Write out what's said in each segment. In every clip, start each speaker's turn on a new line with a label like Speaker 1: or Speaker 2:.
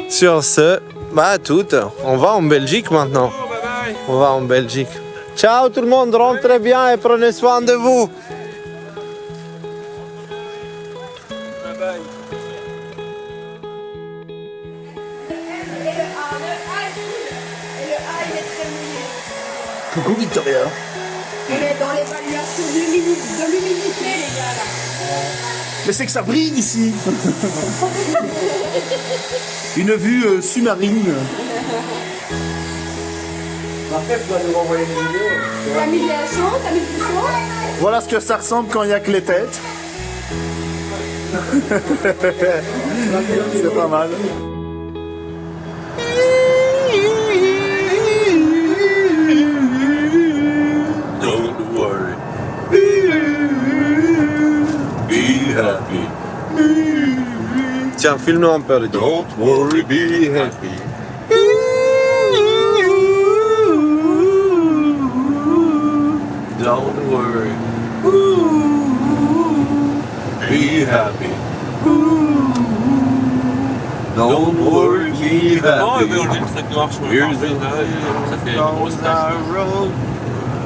Speaker 1: Sur ce, bah à toutes, on va en Belgique maintenant. On va en Belgique. Ciao tout le monde, rentrez bien et prenez soin de vous.
Speaker 2: Bye bye.
Speaker 3: Coucou Victoria.
Speaker 4: On est dans l'évaluation de l'humidité, les gars, là.
Speaker 3: Mais c'est que ça brille ici. Une vue sous-marine.
Speaker 5: Après, tu dois nous renvoyer des vidéos.
Speaker 4: T'as mis de la chance, t'as mis du chaud.
Speaker 3: Voilà ce que ça ressemble quand il n'y a que les têtes. C'est pas mal.
Speaker 6: Don't worry. Be happy.
Speaker 1: Tiens, filme-nous un peu. Rudy.
Speaker 6: Don't worry, be happy. Don't worry. Be happy. Don't worry, be
Speaker 2: Non,
Speaker 6: happy.
Speaker 2: mais on a le truc noir sur le
Speaker 6: Here's
Speaker 2: pare-brise, là, et ça fait une
Speaker 6: Down
Speaker 2: grosse tache.
Speaker 6: that road,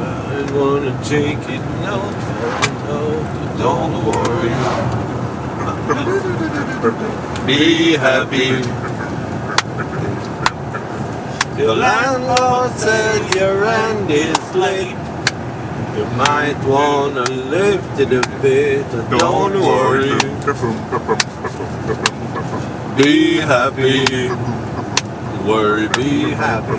Speaker 6: I wanna take it now. Don't worry. Be happy.
Speaker 1: The landlord said your rent is late. You might wanna lift it a bit. Don't worry.
Speaker 6: Be happy. Worry, be happy.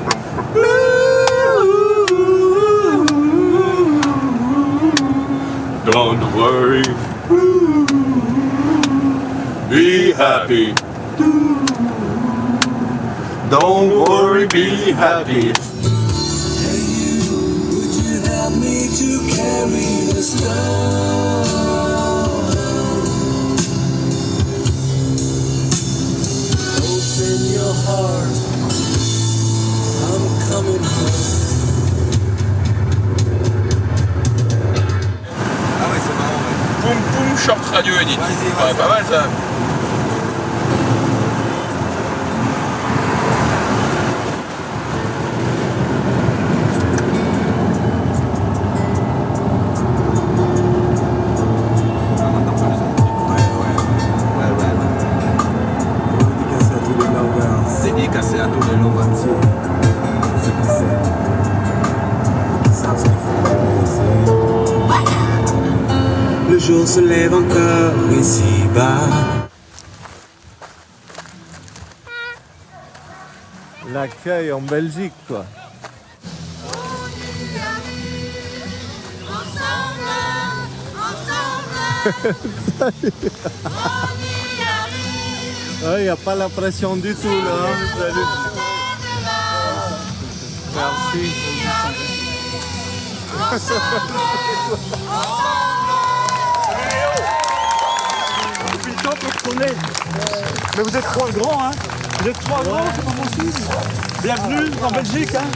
Speaker 6: Don't worry. Be happy. Don't worry, be happy.
Speaker 7: Would you help me to carry the stone? Open your heart, I'm coming home.
Speaker 2: Ah ouais, c'est marrant, ouais. Poum poum, short radio edit. Ouais, pas mal ça.
Speaker 7: Dédicacé à tous les Lombardiers. Ceux qui savent. Qui savent ce qu'il faut. Le jour se lève encore ici-bas.
Speaker 1: L'accueil en Belgique, quoi. Il n'y a pas la pression du tout là. Salut. Merci.
Speaker 3: Depuis le temps qu'on se connaît. Mais vous êtes trois grands, hein. Vous êtes trois grands, c'est pas possible. Bienvenue en Belgique, hein.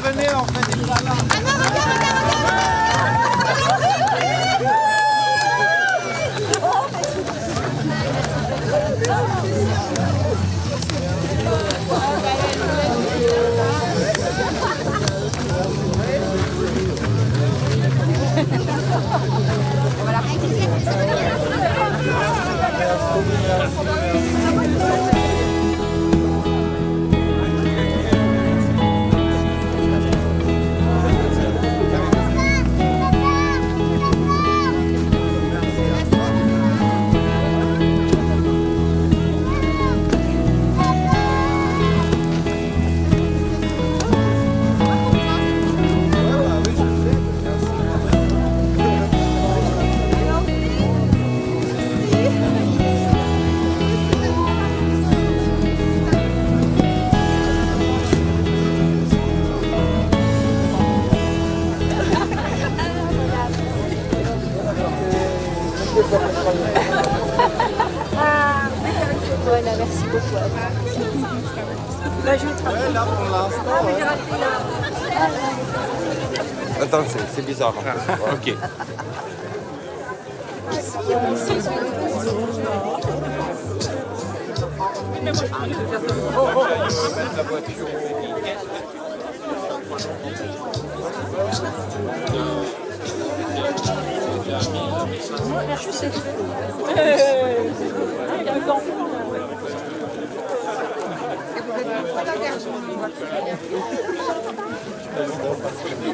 Speaker 1: Venez, on fait des balades. là pour l'instant. Attends, c'est bizarre. Ok.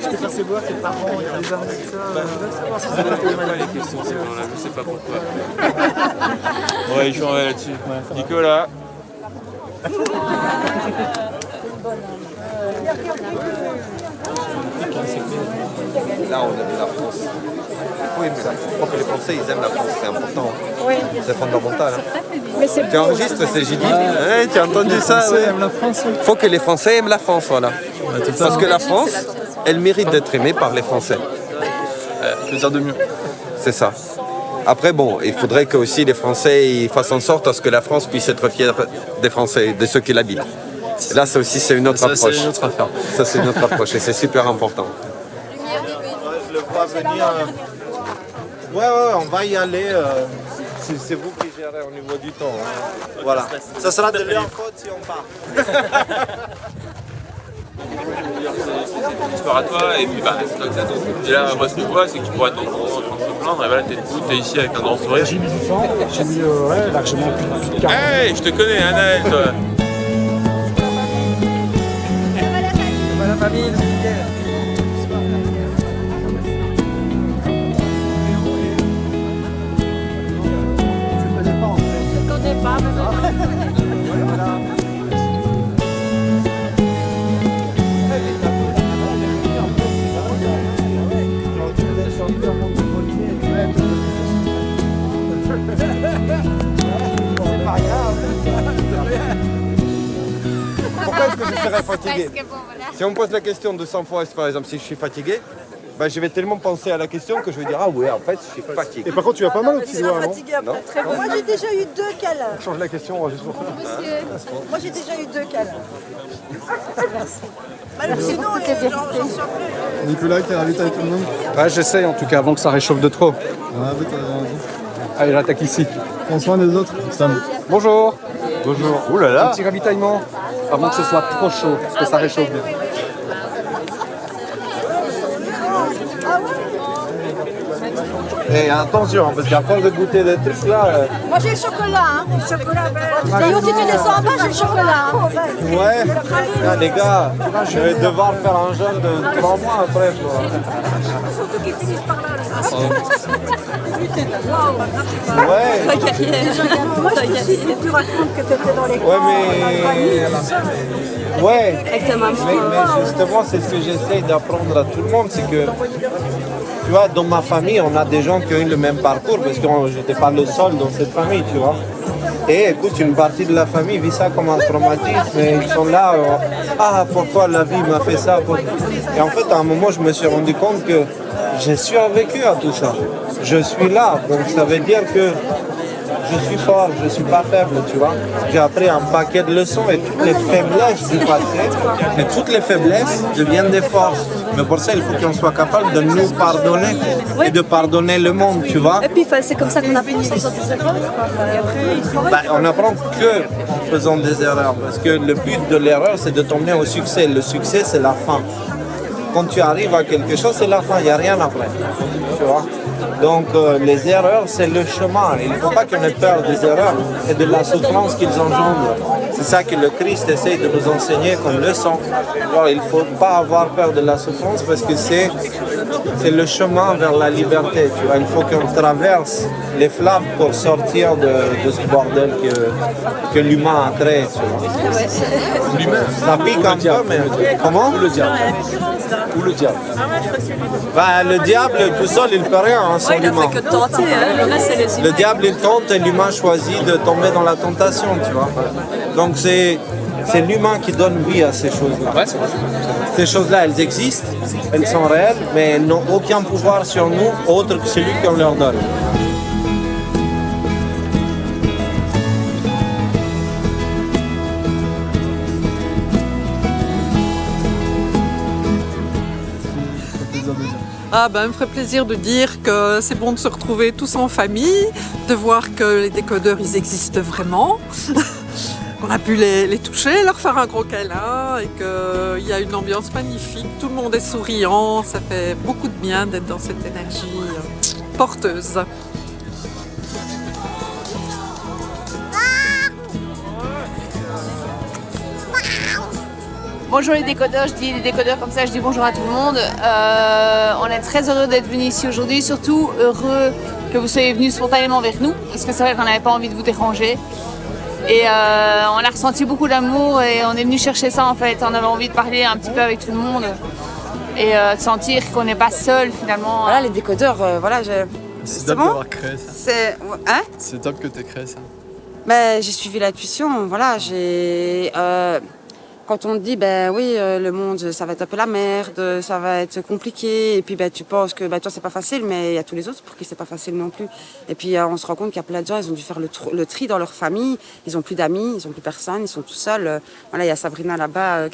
Speaker 3: Je t'ai passé voir tes parents, il y a des armes avec ça.
Speaker 2: Les questions, c'est bon, là, je sais pas pourquoi. Ouais, je suis là-dessus. Nicolas.
Speaker 1: Là, on a vu la France. Oui, mais je crois que les Français, ils aiment la France, c'est important. Oui. C'est fondamental. Hein. Tu enregistres, c'est Gilles. Ouais, tu as entendu ça? Il faut que les Français aiment la France, voilà. Parce que la France, elle mérite d'être aimée par les Français.
Speaker 2: Je veux dire de mieux.
Speaker 1: C'est ça. Après, bon, il faudrait que aussi les Français ils fassent en sorte à ce que la France puisse être fière des Français, de ceux qui l'habitent. Là, ça aussi, c'est une autre approche.
Speaker 2: C'est une autre affaire.
Speaker 1: Ça, c'est une autre approche et c'est super important.
Speaker 6: Je le vois venir. Ouais, on va y aller. C'est vous qui gérez au niveau du temps. Hein. Voilà. Ça sera de leur faute si on part.
Speaker 2: Histoire à toi, et puis bah, c'est toi que ça tombe. Et là, moi, ce que je vois, c'est que tu pourrais être en train de te plaindre, et voilà, t'es debout, t'es ici avec un grand sourire.
Speaker 3: J'ai mis du temps, j'ai mis largement plus de 40.
Speaker 2: Hey, je te connais, Anaël, toi.
Speaker 5: La famille,
Speaker 1: Pourquoi est-ce que je serais fatigué? Si on me pose la question 200 fois, par exemple, si je suis fatigué, ben, je vais tellement penser à la question que je vais dire ah ouais, en fait, je suis fatigué.
Speaker 3: Et par contre, tu vas pas mal au petit doigt, non?
Speaker 1: Non.
Speaker 8: Moi j'ai déjà eu 2 câlins.
Speaker 3: Change la question juste pour
Speaker 8: Moi j'ai déjà eu 2 câlins. Sinon, j'en sors plus.
Speaker 3: Nicolas, t'es ravi avec tout le monde?
Speaker 5: Ouais, j'essaye en tout cas avant que ça réchauffe de trop. Allez, j'attaque ici.
Speaker 3: Prends soin des autres. Sam.
Speaker 5: Bonjour.
Speaker 1: Bonjour. Ouh là là.
Speaker 5: Un petit ravitaillement avant que ce soit trop chaud, parce que ça réchauffe bien.
Speaker 6: Et attention, parce qu'à force de goûter des trucs là.
Speaker 8: Moi j'ai le chocolat. Hein. Le chocolat. Et si tu descends en bas, j'ai le chocolat. Hein.
Speaker 6: Ouais. Ah, les gars, je vais devoir faire un jeûne de 3 mois après.
Speaker 8: Surtout qu'ils finissent par là.
Speaker 6: Ouais.
Speaker 8: Moi je te suis, tu racontes que tu étais dans les camps.
Speaker 6: Ouais, mais. Ouais.
Speaker 8: Avec ta maman.
Speaker 6: Mais justement, c'est ce que j'essaye d'apprendre à tout le monde, c'est que. Tu vois, dans ma famille, on a des gens qui ont eu le même parcours, parce que je n'étais pas le seul dans cette famille, tu vois. Et écoute, une partie de la famille vit ça comme un traumatisme, et ils sont là, ah, pourquoi la vie m'a fait ça? Et en fait, à un moment, je me suis rendu compte que j'ai survécu à tout ça. Je suis là, donc ça veut dire que je suis fort, je ne suis pas faible, tu vois. J'ai appris un paquet de leçons et toutes les faiblesses du passé, et toutes les faiblesses deviennent des forces. Mais pour ça, il faut qu'on soit capable de nous pardonner et de pardonner le monde, tu vois.
Speaker 8: Et puis c'est comme ça qu'on apprend en faisant des erreurs.
Speaker 6: On n'apprend que en faisant des erreurs, parce que le but de l'erreur, c'est de t'emmener au succès. Le succès, c'est la fin. Quand tu arrives à quelque chose, c'est la fin, il n'y a rien après, tu vois. Donc les erreurs, c'est le chemin. Il ne faut pas qu'on ait peur des erreurs et de la souffrance qu'ils engendrent. C'est ça que le Christ essaye de nous enseigner comme leçon. Alors, il ne faut pas avoir peur de la souffrance parce que c'est le chemin vers la liberté. Tu vois. Il faut qu'on traverse les flammes pour sortir de ce bordel que l'humain a créé. L'humain. Ça pique un peu, mais comment? Ou le diable. Ou le diable. Bah, le diable tout seul, il ne peut rien sans l'humain. Le diable, il tente et l'humain choisit de tomber dans la tentation, tu vois. Donc c'est l'humain qui donne vie à ces choses-là. Ouais, ces choses-là, elles existent, elles sont réelles, mais elles n'ont aucun pouvoir sur nous autre que celui qu'on leur donne.
Speaker 9: Ah ben, il me ferait plaisir de dire que c'est bon de se retrouver tous en famille, de voir que les décodeurs, ils existent vraiment, qu'on a pu les toucher, leur faire un gros câlin et qu'il y a une ambiance magnifique, tout le monde est souriant, ça fait beaucoup de bien d'être dans cette énergie porteuse.
Speaker 10: Bonjour les décodeurs, je dis les décodeurs comme ça, je dis bonjour à tout le monde. On est très heureux d'être venus ici aujourd'hui, surtout heureux que vous soyez venus spontanément vers nous, parce que c'est vrai qu'on n'avait pas envie de vous déranger. Et on a ressenti beaucoup d'amour et on est venu chercher ça en fait. On avait envie de parler un petit peu avec tout le monde et de sentir qu'on n'est pas seul finalement.
Speaker 11: Voilà les décodeurs, voilà.
Speaker 5: C'est top d'avoir créé ça.
Speaker 11: C'est
Speaker 5: top que tu aies créé ça.
Speaker 11: Ben, j'ai suivi l'intuition, voilà. Quand on te dit, ben oui, le monde, ça va être un peu la merde, ça va être compliqué, et puis ben, tu penses que ben, toi, c'est pas facile, mais il y a tous les autres pour qui c'est pas facile non plus. Et puis on se rend compte qu'il y a plein de gens, ils ont dû faire le tri dans leur famille, ils ont plus d'amis, ils ont plus personne, ils sont tout seuls. Voilà, il y a Sabrina là-bas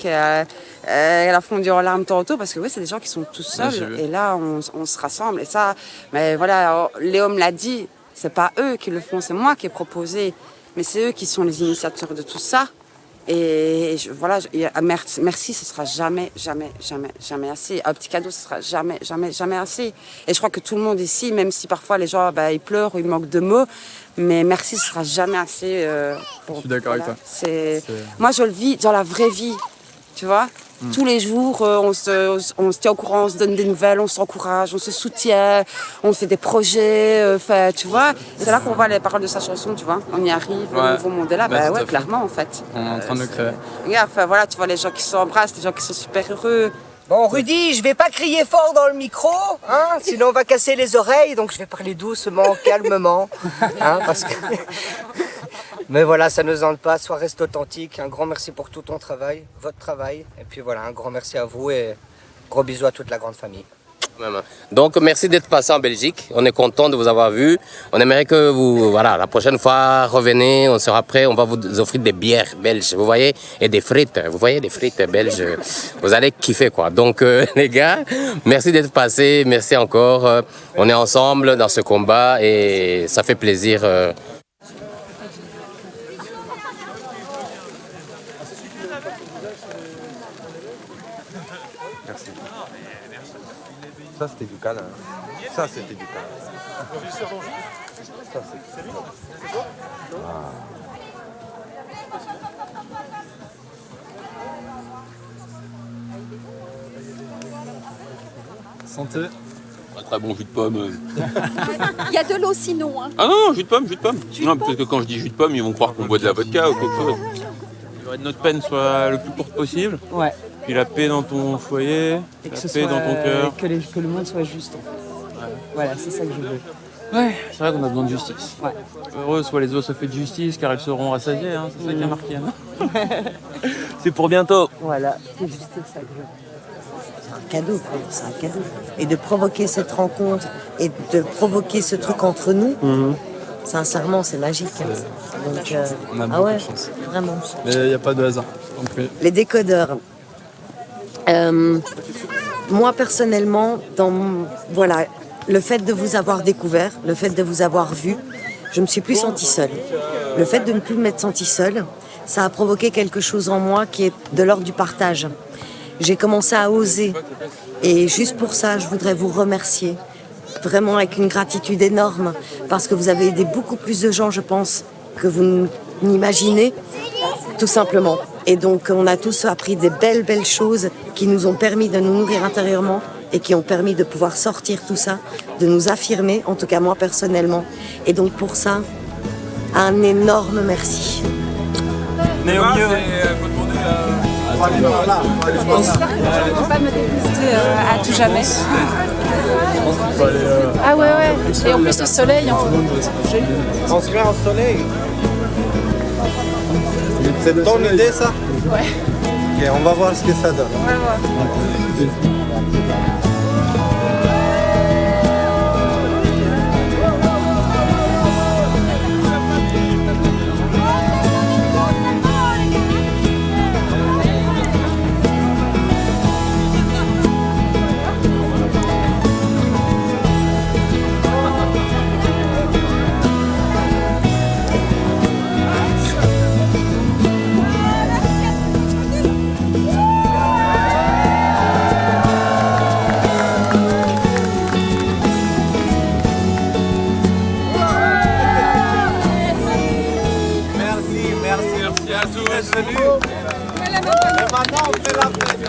Speaker 11: elle a fondu en larmes tantôt, parce que oui, c'est des gens qui sont tout seuls, et là, on se rassemble. Et ça, mais voilà, Léo me l'a dit, c'est pas eux qui le font, c'est moi qui ai proposé, mais c'est eux qui sont les initiateurs de tout ça. Et voilà, merci, ce sera jamais assez. Un petit cadeau, ce sera jamais assez. Et je crois que tout le monde ici, même si parfois les gens ils pleurent ou ils manquent de mots, mais merci, ce sera jamais assez.
Speaker 5: Je suis d'accord avec toi.
Speaker 11: Moi, je le vis dans la vraie vie, tu vois. Tous les jours, on se tient au courant, on se donne des nouvelles, on s'encourage, on se soutient, on fait des projets, tu vois. C'est là qu'on voit les paroles de sa chanson, tu vois. On y arrive, le nouveau monde est là. Bah ouais, clairement, en fait.
Speaker 5: On est en train de le créer.
Speaker 11: Regarde, voilà, tu vois les gens qui s'embrassent, les gens qui sont super heureux.
Speaker 12: Bon, Rudy, je vais pas crier fort dans le micro, hein, sinon on va casser les oreilles, donc je vais parler doucement, calmement, hein, parce que... Mais voilà, ça ne nous enlève pas, soit reste authentique. Un grand merci pour tout ton travail, votre travail. Et puis voilà, un grand merci à vous et gros bisous à toute la grande famille.
Speaker 13: Donc merci d'être passé en Belgique, on est content de vous avoir vu. On aimerait que vous, voilà, la prochaine fois, revenez, on sera prêt, on va vous offrir des bières belges, vous voyez, et des frites, vous voyez, des frites belges, vous allez kiffer quoi. Donc les gars, merci d'être passé, merci encore, on est ensemble dans ce combat et ça fait plaisir.
Speaker 1: Merci. Ça c'était du câlin. Ça c'était du câlin. Ça c'est du câlin.
Speaker 5: Santé.
Speaker 2: Un très bon jus de pomme.
Speaker 8: Il y a de l'eau sinon. Hein.
Speaker 2: Ah non, jus de pomme. Non, parce que quand je dis jus de pomme, ils vont croire qu'on boit de la vodka ou quelque chose. Il faudrait que notre peine soit le plus courte possible.
Speaker 14: Ouais.
Speaker 2: Puis la paix dans ton foyer,
Speaker 14: Et que
Speaker 2: la
Speaker 14: ce
Speaker 2: paix
Speaker 14: soit,
Speaker 2: dans ton cœur.
Speaker 14: que le monde soit juste. En fait. Ouais. Voilà, c'est ça que je veux.
Speaker 2: Ouais, c'est vrai qu'on a besoin de justice.
Speaker 14: Ouais.
Speaker 2: Heureux soient les os fait de justice car elles seront rassasiées, hein. C'est ça qui a marqué. Hein. C'est pour bientôt.
Speaker 14: Voilà, c'est juste ça que je veux. C'est un cadeau, quoi. C'est un cadeau. Et de provoquer cette rencontre et de provoquer ce truc entre nous, sincèrement, c'est magique. Donc,
Speaker 5: on a beaucoup de chance.
Speaker 14: Vraiment.
Speaker 5: Mais il n'y a pas de hasard. Donc,
Speaker 14: Les décodeurs. Moi, personnellement, voilà, le fait de vous avoir découvert, le fait de vous avoir vu, je me suis plus sentie seule. Le fait de ne plus m'être sentie seule, ça a provoqué quelque chose en moi qui est de l'ordre du partage. J'ai commencé à oser. Et juste pour ça, je voudrais vous remercier. Vraiment avec une gratitude énorme. Parce que vous avez aidé beaucoup plus de gens, je pense, que vous n'imaginez. Tout simplement. Et donc, on a tous appris des belles choses qui nous ont permis de nous nourrir intérieurement et qui ont permis de pouvoir sortir tout ça, de nous affirmer, en tout cas moi personnellement. Et donc, pour ça, un énorme merci.
Speaker 3: Mais au mieux,
Speaker 10: Je ne peux pas me déguster à tout jamais. Ah ouais. Et en plus, le soleil,
Speaker 6: On se met en soleil. C'est ton idée ça?
Speaker 10: Ouais.
Speaker 6: Ok, on va voir ce que ça donne.
Speaker 10: On va voir.
Speaker 6: fait la fête.